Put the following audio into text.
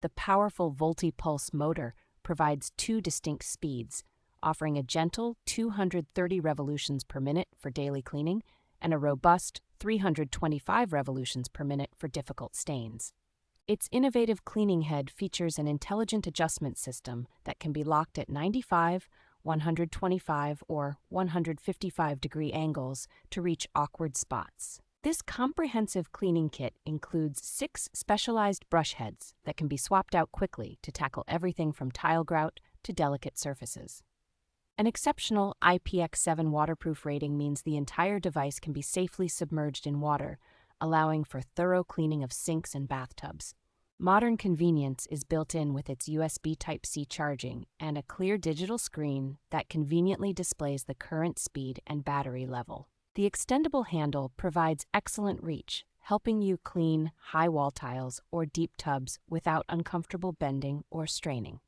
The powerful VoltiPulse motor provides two distinct speeds, offering a gentle 230 revolutions per minute for daily cleaning and a robust 325 revolutions per minute for difficult stains. Its innovative cleaning head features an intelligent adjustment system that can be locked at 95, 125, or 155-degree angles to reach awkward spots. This comprehensive cleaning kit includes 6 specialized brush heads that can be swapped out quickly to tackle everything from tile grout to delicate surfaces. An exceptional IPX7 waterproof rating means the entire device can be safely submerged in water, allowing for thorough cleaning of sinks and bathtubs. Modern convenience is built in with its USB Type-C charging and a clear digital screen that conveniently displays the current speed and battery level. The extendable handle provides excellent reach, helping you clean high wall tiles or deep tubs without uncomfortable bending or straining.